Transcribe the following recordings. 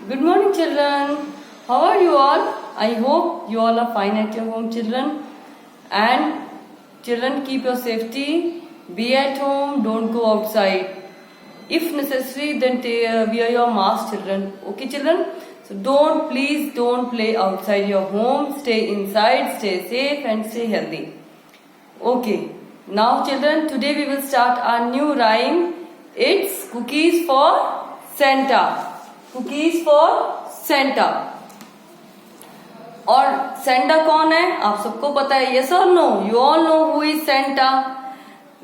Good morning, children. How are you all? I hope you all are fine at your home, children. And children, keep your safety. Be at home. Don't go outside. If necessary, then wear your mask, children. Okay, children? So please don't play outside your home. Stay inside, stay safe and stay healthy. Okay. Now, children, today we will start our new rhyme. It's cookies for Santa. Cookies for Santa. और Santa कौन है आप सबको पता है, yes और no? You all know who is Santa.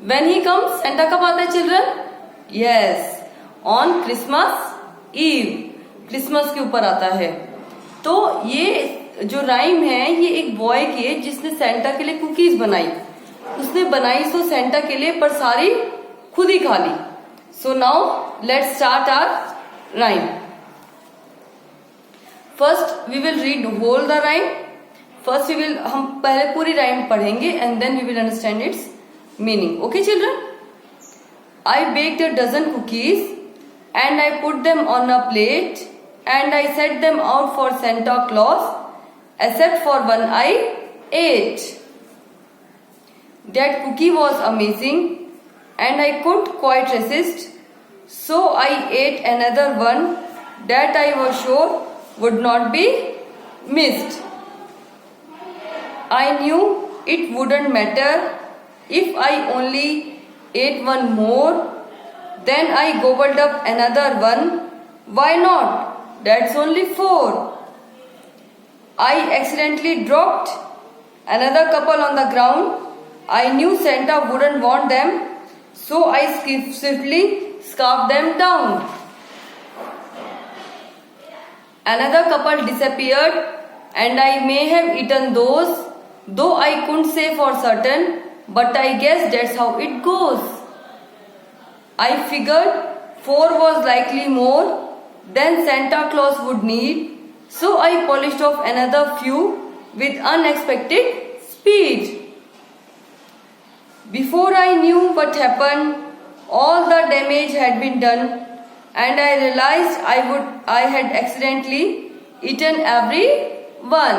When he comes, Santa कब आता है children? Yes, on Christmas Eve, Christmas के ऊपर आता है। तो ये जो राइम है ये एक बॉय की है जिसने सेंटा के लिए कुकीज बनाई। उसने बनाई तो सेंटा के लिए, पर सारी खुद ही खा ली। So now let's start our rhyme. First we will read whole the rhyme. हम पहले पूरी राइम पढ़ेंगे and then we will understand its meaning. Okay children? I baked a dozen cookies and I put them on a plate and I set them out for Santa Claus except for one I ate. That cookie was amazing and I couldn't quite resist, so I ate another one that I was sure would not be missed. I knew it wouldn't matter if I only ate one more. Then I gobbled up another one. Why not? That's only 4. I accidentally dropped another couple on the ground. I knew Santa wouldn't want them, so I swiftly scarfed them down. Another couple disappeared and I may have eaten those, though I couldn't say for certain, but I guess that's how it goes. I figured 4 was likely more than Santa Claus would need, so I polished off another few with unexpected speed. Before I knew what happened, all the damage had been done, and I realized I had accidentally eaten every one.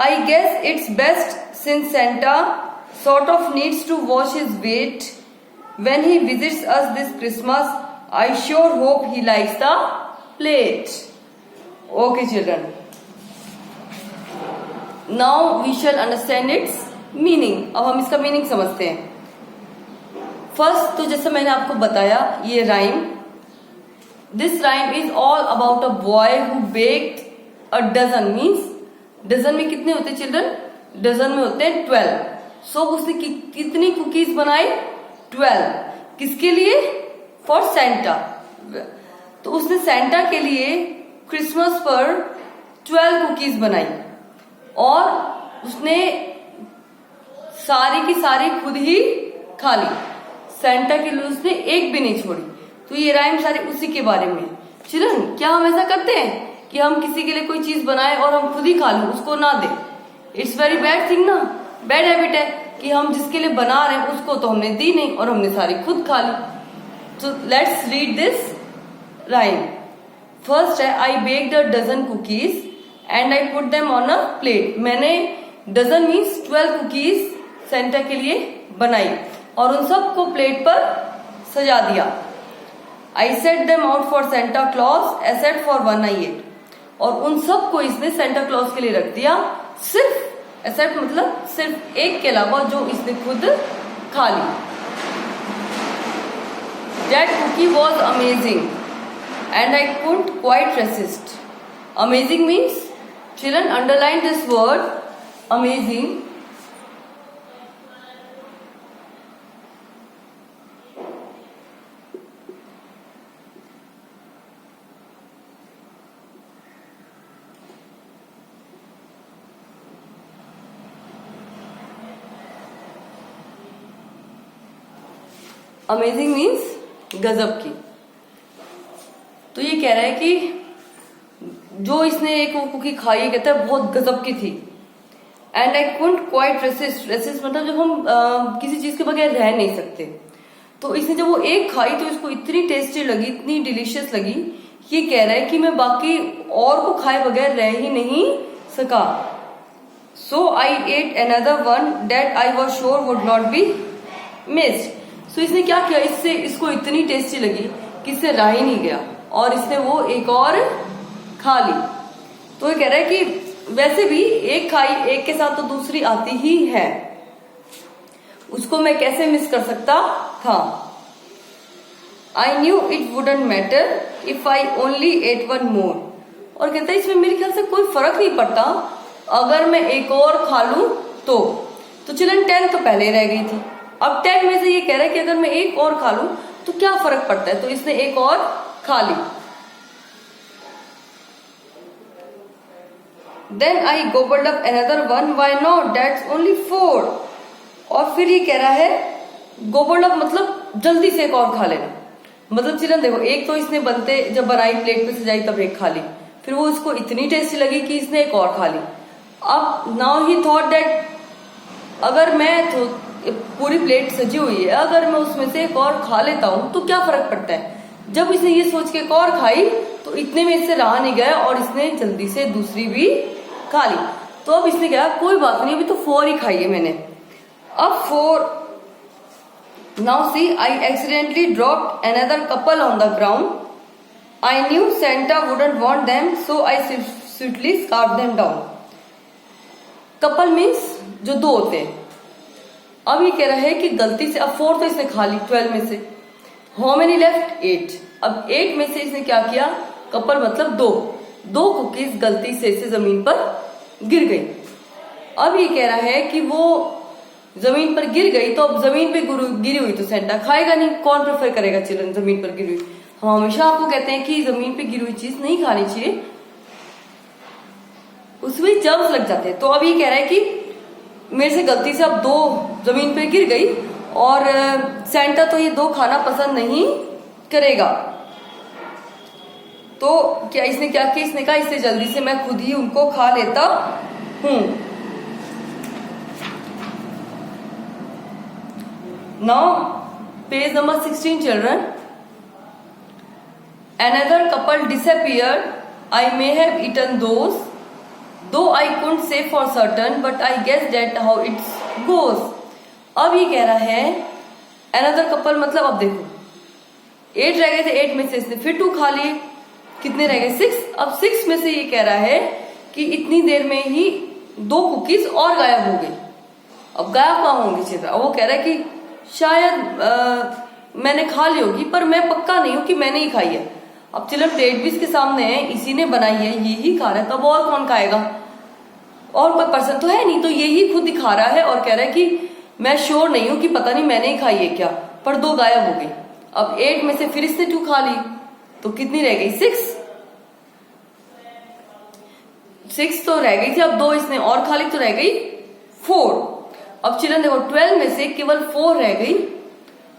I guess it's best, since Santa sort of needs to watch his weight when he visits us this Christmas. I sure hope he likes the plate. Okay children, now we shall understand its meaning. अब हम इसका meaning समझते हैं। First तो जैसे मैंने आपको बताया ये rhyme, this rhyme is all about a boy who baked a dozen. Means dozen में कितने होते हैं चिल्ड्रन? डजन में होते हैं 12। सो उसने कितनी कुकीज बनाई? 12। किसके लिए? For Santa. तो उसने सेंटा के लिए क्रिसमस पर 12 कुकीज बनाई और उसने सारी की सारी खुद ही खा ली। सेंटा के लिए उसने एक भी नहीं छोड़ी। तो ये राइम सारी उसी के बारे में। चिल्ड्रन, क्या हम ऐसा करते हैं कि हम किसी के लिए कोई चीज बनाए और हम खुद ही खा लें, उसको ना दें? इट्स वेरी बैड थिंग ना, बैड हैबिट है कि हम जिसके लिए बना रहे हैं उसको तो हमने दी नहीं और हमने सारी खुद खा ली। So let's read this rhyme. First है I baked a dozen cookies and I put them on a plate. मैंने डजन मीन्स 12 कुकीज सेंटा के लिए बनाई और उन सबको प्लेट पर सजा दिया। I set them out for Santa Claus except for one I ate. और उन सबको इसने सेंटा क्लॉज के लिए रख दिया, सिर्फ एक्सेप्ट मतलब सिर्फ एक के अलावा जो इसने खुद खा ली। That cookie was amazing and I couldn't quite resist. Amazing means, children underline this word amazing. Amazing means गजब की। तो ये कह रहा है कि जो इसने एक वो कुकी खाई, कहता है बहुत गजब की थी। And I couldn't quite resist. Resist मतलब जब हम किसी चीज के बगैर रह नहीं सकते। तो इसने जब वो एक खाई तो इसको इतनी टेस्टी लगी, इतनी डिलीशियस लगी ये कह रहा है कि मैं बाकी और को खाए बगैर रह ही नहीं सका। So I ate another one that I was sure would not be missed. So इसने क्या किया, इससे इसको इतनी टेस्टी लगी कि इससे रह ही नहीं गया और इसने वो एक और खा ली। तो ये कह रहा है कि वैसे भी एक खाई, एक के साथ तो दूसरी आती ही है, उसको मैं कैसे मिस कर सकता था। I knew it wouldn't matter if I only ate one more. और कहता है इसमें मेरे ख्याल से कोई फर्क नहीं पड़ता अगर मैं एक और खा लूं तो चिल्ड्रन 10 तो पहले रह गई थी, अब 10 में से ये कह रहा है कि अगर मैं एक और खा लूं तो क्या फर्क पड़ता है, तो इसने एक और खा ली। Then I gobbled up another one, why not, that's only 4। और फिर ये कह रहा है गोबल्ड अप मतलब जल्दी से एक और खा लेना। मतलब चिल्ड्रन देखो, एक तो इसने बनते जब बनाई प्लेट पे सजाई तब एक खा ली, फिर वो इसको इतनी टेस्टी लगी कि इसने एक और खा ली। अब नाउ ही थॉट दैट अगर मैं तो पूरी प्लेट सजी हुई है, अगर मैं उसमें से एक और खा लेता हूं तो क्या फर्क पड़ता है। जब इसने ये सोच के एक और खाई तो इतने में इससे रहा नहीं गया और इसने जल्दी से दूसरी भी खा ली। तो अब इसने कहा कोई बात नहीं, अभी तो 4 ही खाई है मैंने, अब 4। Now see I accidentally dropped another couple on the ground, I knew Santa wouldn't want them so I sweetly scarf them down. Couple means जो दो होते हैं। अब ये कह रहा है कि गलती से, अब 4 तो इसने खा ली 12 में से, हाउ मेनी लेफ्ट 8। अब 8 में से इसने क्या किया, कपल मतलब दो कुकीज गलती से इसे जमीन पर गिर गई। अब ये कह रहा है कि वो जमीन पर गिर गई, तो अब जमीन पे गिरी हुई तो सेंटा खाएगा नहीं, कौन प्रेफर करेगा चिल्ड्रन जमीन पर गिरी हुई। हम हमेशा आपको कहते हैं कि जमीन पे गिरी हुई चीज नहीं खानी चाहिए, उसमें जर्म्स लग जाते हैं। तो अब ये कह रहा है कि मेरे से गलती से अब 2 जमीन पे गिर गई और सेंटा तो ये 2 खाना पसंद नहीं करेगा। तो क्या इसने क्या किया, इसने कहा इससे जल्दी से मैं खुद ही उनको खा लेता हूं। Now page number 16 children, another couple disappeared, I may have eaten those, though I couldn't say for certain, but I guess that how it goes। अब ये कह रहा है another couple मतलब अब देखो 8 रह गए थे, 8 में से इसने फिर 2 खा लिए, कितने रह गए 6। अब 6 में से ये कह रहा है कि इतनी देर में ही 2 कुकीज और गायब हो गई। अब गायब कहाँ होंगी चित्र, वो कह रहा है कि शायद मैंने खा ली होगी, पर मैं पक्का नहीं हूं कि मैंने ही खाई है। अब चिल्ड्रन प्लेट भी इसके सामने है, इसी ने बनाई है, ये ही खा रहा है, तब और कौन खाएगा, और कोई पर्सन तो है नहीं, तो ये ही खुद दिखा रहा है और कह रहा है कि मैं श्योर नहीं हूं कि पता नहीं मैंने ही खाई है क्या, पर 2 गायब हो गई। अब 8 में से फिर इसने 2 खा ली, तो कितनी रह गई 6 तो रह गई थी, अब 2 इसने और खा ली तो रह गई 4। अब चिल्ड्रन देखो 12 में से केवल 4 रह गई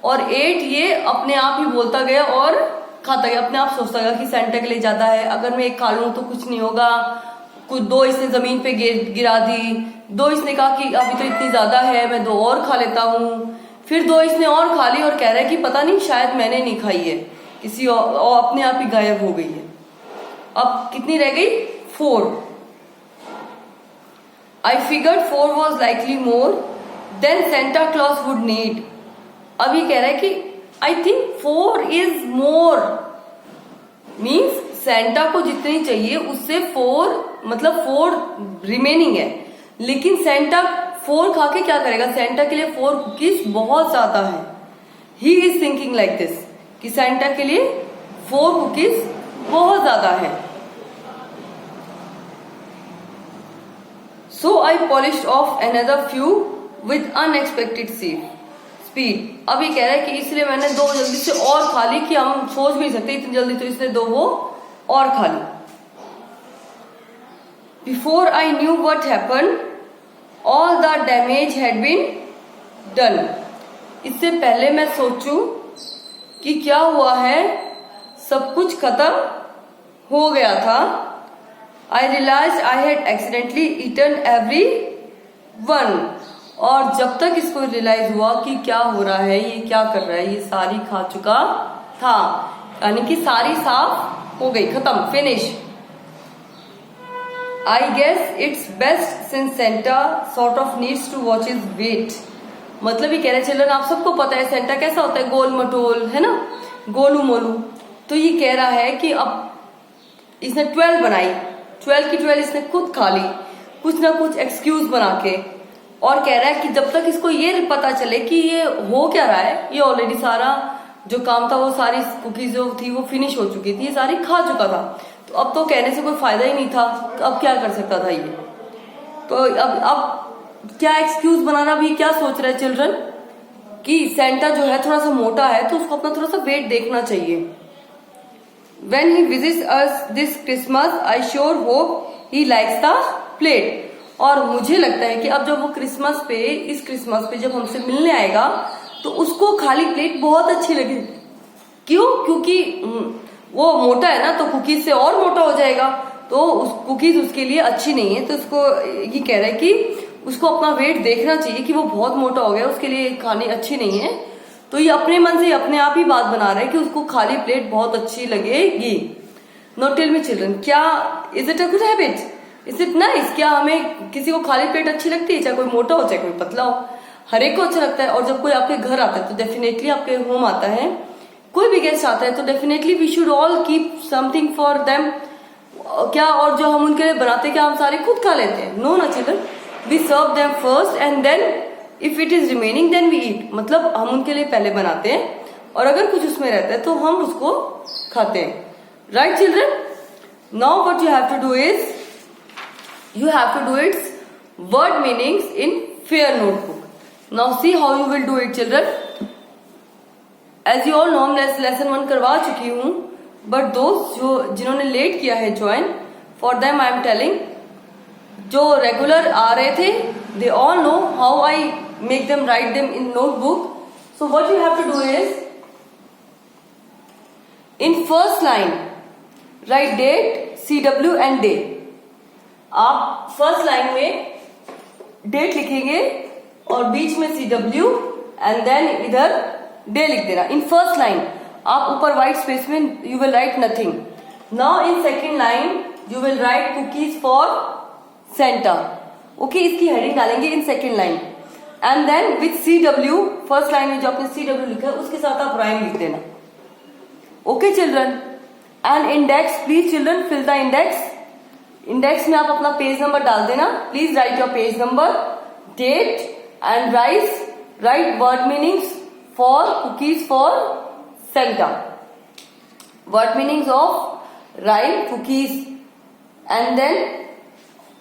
और 8 ये अपने आप ही बोलता गया और खाता गया, अपने आप सोचता गया कि सेंटा के लिए ज्यादा है, अगर मैं एक खा लूं तो कुछ नहीं होगा। कुछ 2 इसने जमीन पे गिरा दी, 2 इसने कहा कि अभी तो इतनी ज्यादा है, मैं 2 और खा लेता हूं, फिर 2 इसने और खा ली और कह रहा है कि पता नहीं शायद मैंने नहीं खाई है, किसी और अपने आप ही गायब हो गई है। अब कितनी रह गई 4। I figured 4 was likely more than Santa Claus would need। अब ये कह रहा है कि I think 4 is more, means Santa को जितनी चाहिए उससे 4 मतलब 4 रिमेनिंग है, लेकिन सेंटा 4 खा के क्या करेगा, सेंटा के लिए 4 कुकीज बहुत ज्यादा है। He is thinking like this कि सेंटा के लिए 4 कुकीज बहुत ज्यादा है। So I polished off another few with unexpected speed। अब ये कह रहा है कि इसलिए मैंने 2 जल्दी से और खा ली कि हम सोच भी नहीं सकते इतनी जल्दी, तो इसने 2 वो और खा ली। Before I knew what happened, all the damage had been done। इससे पहले मैं सोचूं कि क्या हुआ है, सब कुछ खत्म हो गया था। I realized I had accidentally eaten everyone। और जब तक इसको रियलाइज हुआ कि क्या हो रहा है, ये क्या कर रहा है, ये सारी खा चुका था, यानी कि सारी साफ हो गई, खत्म, finish. I guess it's best since Santa sort of needs to watch his weight. मतलब ये कह रहे चिल्ड्रन, आप सबको पता है सेंटा कैसा होता है, गोल मटोल, है ना, गोलू मोलू। तो ये कह रहा है कि अब इसने 12 बनाई, 12 की 12 इसने खुद खा ली, कुछ ना कुछ एक्सक्यूज बना के, और कह रहा है कि जब तक इसको ये पता चले कि ये हो क्या रहा है, ये ऑलरेडी सारा जो काम था वो सारी कुकीज जो थी वो फिनिश हो चुकी थी, ये सारी खा चुका था, तो अब तो कहने से कोई फायदा ही नहीं था, तो अब क्या कर सकता था ये। तो अब क्या एक्सक्यूज बनाना, भी क्या सोच रहे हैं चिल्ड्रन कि सेंटा जो है थोड़ा सा मोटा है तो उसको अपना थोड़ा सा वेट देखना चाहिए। When he visits us this Christmas, I sure hope he likes the plate। और मुझे लगता है कि अब जब वो क्रिसमस पे, इस क्रिसमस पे जब हमसे मिलने आएगा तो उसको खाली प्लेट बहुत अच्छी लगेगी। क्यों? क्योंकि वो मोटा है ना, तो कुकीज से और मोटा हो जाएगा, तो उस कुकीज उसके लिए अच्छी नहीं है। तो उसको ये कह रहा है कि उसको अपना वेट देखना चाहिए कि वो बहुत मोटा हो गया, उसके लिए खानी अच्छी नहीं है। तो ये अपने मन से अपने आप ही बात बना रहा है कि उसको खाली प्लेट बहुत अच्छी लगेगी। नो टेल मी चिल्ड्रन, क्या is it a good habit, is it nice? क्या हमें किसी को खाली प्लेट अच्छी लगती है, चाहे कोई मोटा हो चाहे कोई पतला हो, हर एक को अच्छा लगता है। और जब कोई आपके घर आता है तो डेफिनेटली, आपके होम आता है, कोई भी गेस्ट आता है तो definitely we should all keep something for them. क्या, और जो हम उनके लिए बनाते क्या हम सारे खुद खा लेते हैं? नो ना children, we serve them first and then if it is remaining then we eat. मतलब हम उनके लिए पहले बनाते हैं और अगर कुछ उसमें रहता है तो हम उसको खाते हैं। Right children? Now what you have to do is you have to do its word meanings in fair notebook. Now see how you will do it children. As you all know, मैं lesson 1 करवा चुकी हूँ, but those जिन्होंने late किया है join, for them I am telling, जो regular आ रहे थे, they all know how I make them write them in notebook. So what you have to do is, in first line write date, CW and day. आप first line में date लिखेंगे और बीच में CW and then इधर day लिख देना in first line. आप ऊपर व्हाइट स्पेस में you will write nothing. Now in second line you will write cookies for Santa. Okay, इसकी हेडिंग डालेंगे in second line and then with CW, first line में जो आपने CW लिखा है उसके साथ आप राइम लिख देना। Okay children? And index, please children fill the index. Index में आप अपना पेज नंबर डाल देना। Please write your page number, date and write word meanings for cookies for Santa, word meanings of write cookies. And then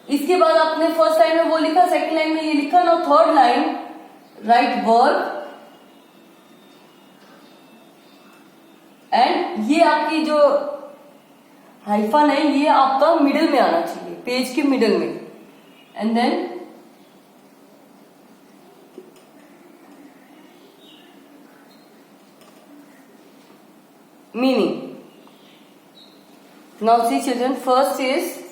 इसके बाद आपने first line में वो लिखा, सेकेंड लाइन में ये लिखा ना, third line right word and ये आपकी जो हाइफन है ये आपका मिडिल में आना चाहिए, पेज के मिडिल में। And then meaning. Now see children, first is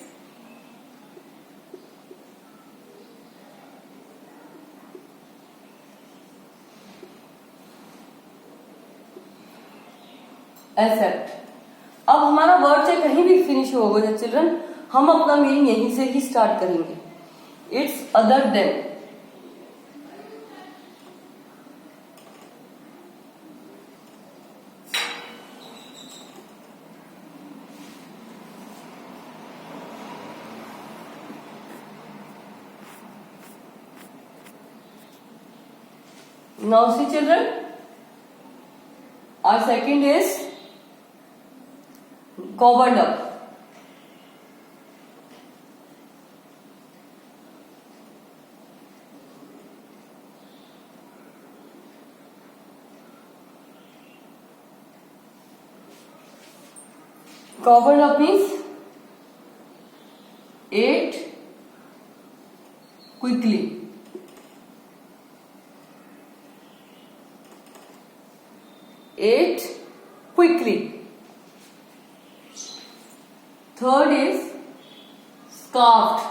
accept. अब हमारा वर्ड चाहे कहीं भी फिनिश होगा चिल्ड्रन, हम अपना मीनिंग यहीं से ही स्टार्ट करेंगे। It's other than. Now see children, our second is covered up. Covered up means ate quickly. Ate quickly. Third is scarfed.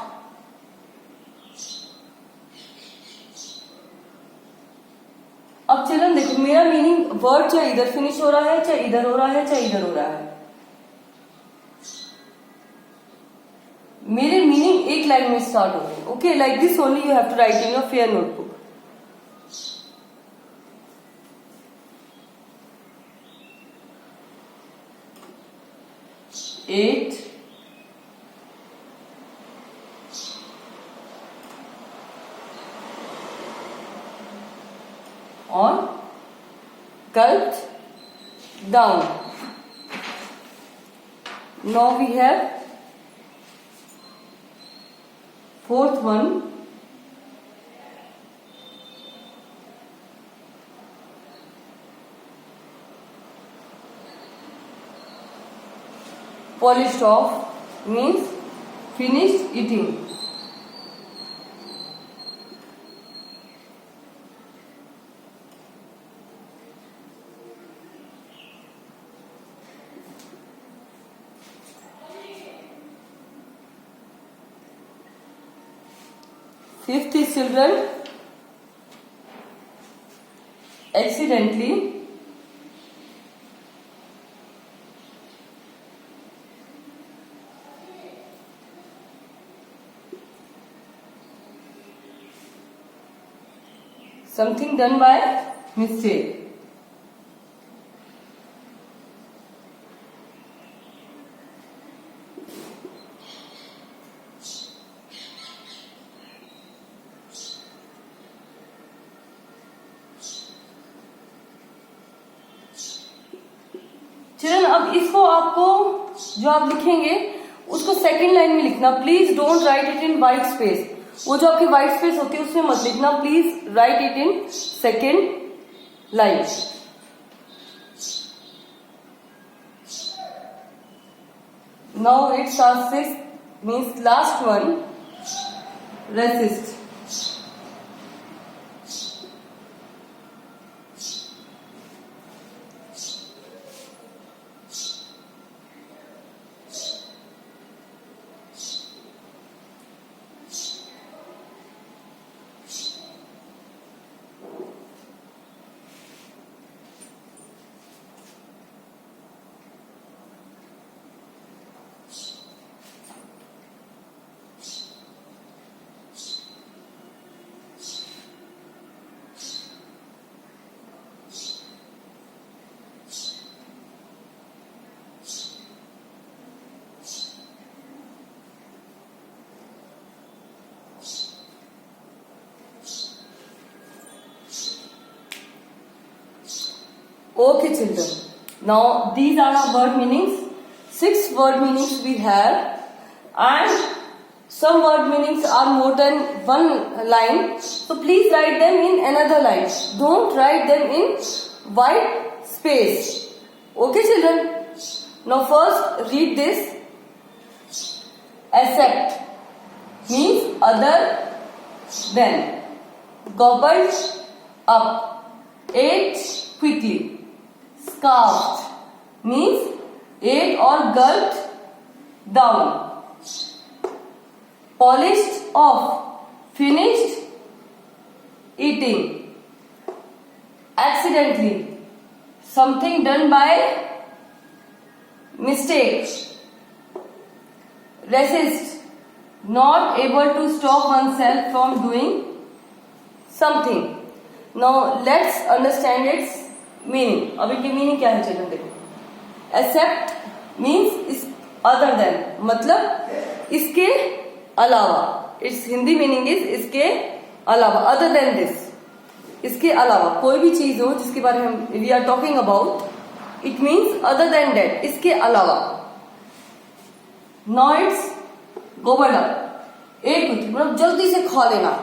अब चिल्ड्रन देखो, मेरा मीनिंग वर्ड चाहे इधर फिनिश हो रहा है, चाहे इधर हो रहा है, चाहे इधर हो रहा है, मेरे मीनिंग एक लाइन में स्टार्ट होते हैं. Okay, like this only you have to write in your fair notebook. Eight. On gulped down. Now we have fourth one. Polished off means finished eating. Fifth is children, accidentally something done by mistake. Children, अब इसको आपको जो आप लिखेंगे उसको second line में लिखना. Please don't write it in white space. वो जो आपकी व्हाइट स्पेस होती है उसमें मत लिखना. Please write it in second line. Now it's our sixth means last one, resist. Okay children, now these are our word meanings. 6 word meanings we have, and some word meanings are more than one line, so please write them in another line. Don't write them in white space. Okay children, now first read this. Except means other than. Gobbled up, ate quickly. Scarfed means ate or gulped down. Polished off, finished eating. Accidentally, something done by mistake. Resist, not able to stop oneself from doing something. Now let's understand its meaning. अब इनकी meaning क्या है children देखो. Accept means इस other than, मतलब इसके अलावा. It's Hindi meaning is इसके अलावा, अदर देन दिस. इसके अलावा कोई भी चीज हो जिसके बारे में we are talking about, it means other than that, इसके अलावा. नाउ इट्स गोबर्ड अप, एक मतलब जल्दी से खा लेना.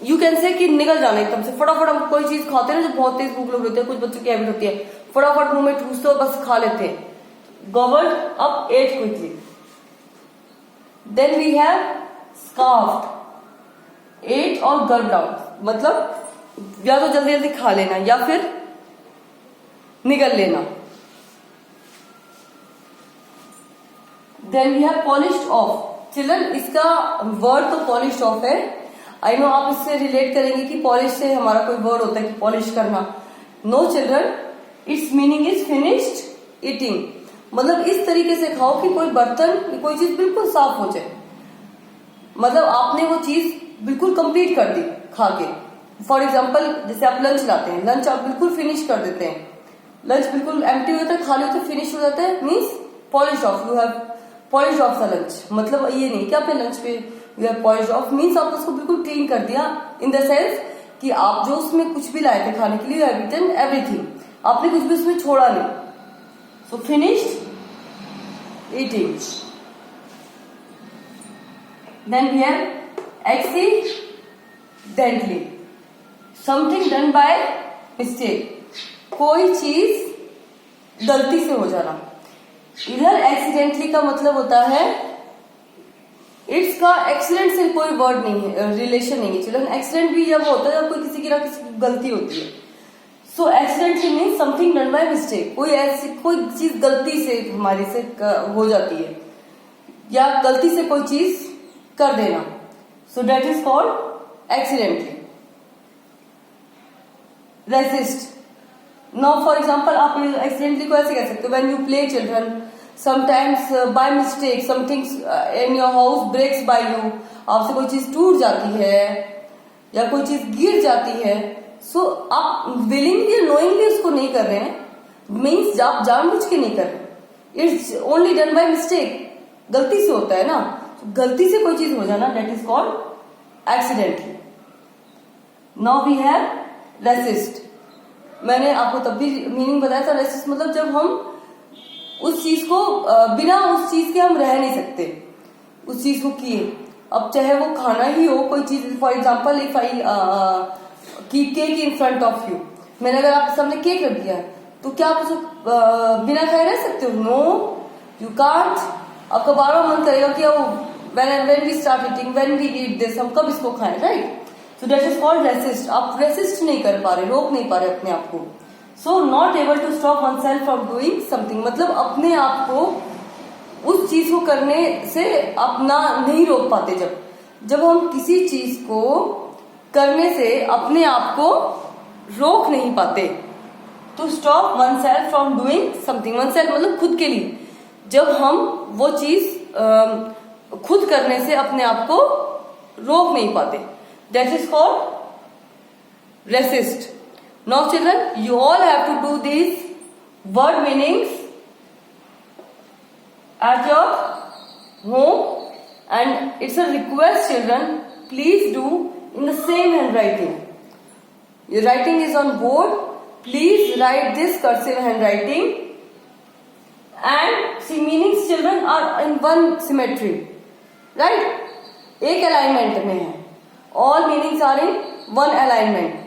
यू कैन से कि निकल जाना एकदम से, फटाफट. हम कोई चीज खाते हैं ना, जब बहुत तेज भूख लग होती है, कुछ बच्चों की हैबिट होती है फटाफट मुंह में ठूसते हो बस खा लेते हैं. Gobbled up, ate quickly. Then we have scarfed, ate और गल्प्ड डाउन, मतलब या तो जल्दी जल्दी खा लेना या फिर निगल लेना. Then we have polished off. Children, इसका वर्ड तो पॉलिश्ड ऑफ है. आई नो आप इससे रिलेट करेंगे कि पॉलिश से हमारा कोई वर्ड होता है कि पॉलिश करना. No children, it's meaning is finished eating. मतलब इस तरीके से खाओ कि कोई बर्तन, कोई चीज बिल्कुल साफ हो जाए. मतलब आपने वो चीज बिल्कुल कंप्लीट कर दी खा के। फॉर एग्जाम्पल जैसे आप लंच लाते हैं, लंच आप बिल्कुल फिनिश कर देते हैं, लंच बिल्कुल एम्प्टी हो जाता है, खाली होता है, फिनिश हो जाता है, means polish of, you have polish of the lunch. मतलब ये नहीं कि आपने लंच पे you have polish of, means आप उसको बिल्कुल क्लीन कर दिया, इन द सेंस कि आप जो उसमें कुछ भी लाए थे खाने के लिए, यू हैव ईटन एवरीथिंग, आपने कुछ भी उसमें छोड़ा नहीं। So finished eating. Then we have accidentally, something done by mistake, कोई चीज गलती से हो जाना। इधर एक्सीडेंटली का मतलब होता है, इट्स का एक्सीडेंट से कोई वर्ड नहीं है, रिलेशन नहीं है चिल्ड्रन। एक्सीडेंट भी जब होता है जब कोई किसी की ना किसी की गलती होती है। So accidentally means something done by mistake, कोई ऐसी कोई चीज गलती से हमारे से हो जाती है, या गलती से कोई चीज कर देना। So that is called accidentally. Resist, now for example आप एक्सीडेंटली को ऐसे कह सकते हो, when you play children, sometimes by mistake something in your house breaks by you, आपसे कोई चीज टूट जाती है या कोई चीज गिर जाती है। सो आप विलिंगली नोइंगली उसको नहीं कर रहे हैं, मीन्स आप जानबूझ के नहीं कर रहे, it's only done by mistake, गलती से होता है ना, गलती से कोई चीज हो जाना, that is called accidentally. Now we have resist. मैंने आपको तब भी मीनिंग बताया था, रेसिस्ट मतलब जब हम उस चीज को बिना उस चीज के हम रह नहीं सकते, उस चीज को किए, अब चाहे वो खाना ही हो, कोई चीज, for example if I keep cake in front of you, मैंने अगर आपके सामने केक रख दिया तो क्या आप उसको बिना खाए रह सकते हो? No, you can't. आपका बार बार मन करेगा कि when we start eating, when we eat this, हम कब इसको खाएं, right? So that is called resist. आप रेसिस्ट नहीं कर पा रहे, रोक नहीं पा रहे अपने आप को। So not able to stop oneself from doing something, मतलब अपने आप को उस चीज को करने से आप ना नहीं रोक पाते। जब हम किसी चीज को करने से अपने आप को रोक नहीं पाते, तो stop oneself from doing something, one self मतलब खुद के लिए, जब हम वो चीज खुद करने से अपने आप को रोक नहीं पाते, that is called resist. Now children, you all have to do these word meanings at your home, and it's a request children, please do in the same handwriting. Your writing is on board, please write this cursive handwriting, and see meanings children are in one symmetry, right? एक alignment में है, all meanings are in one alignment.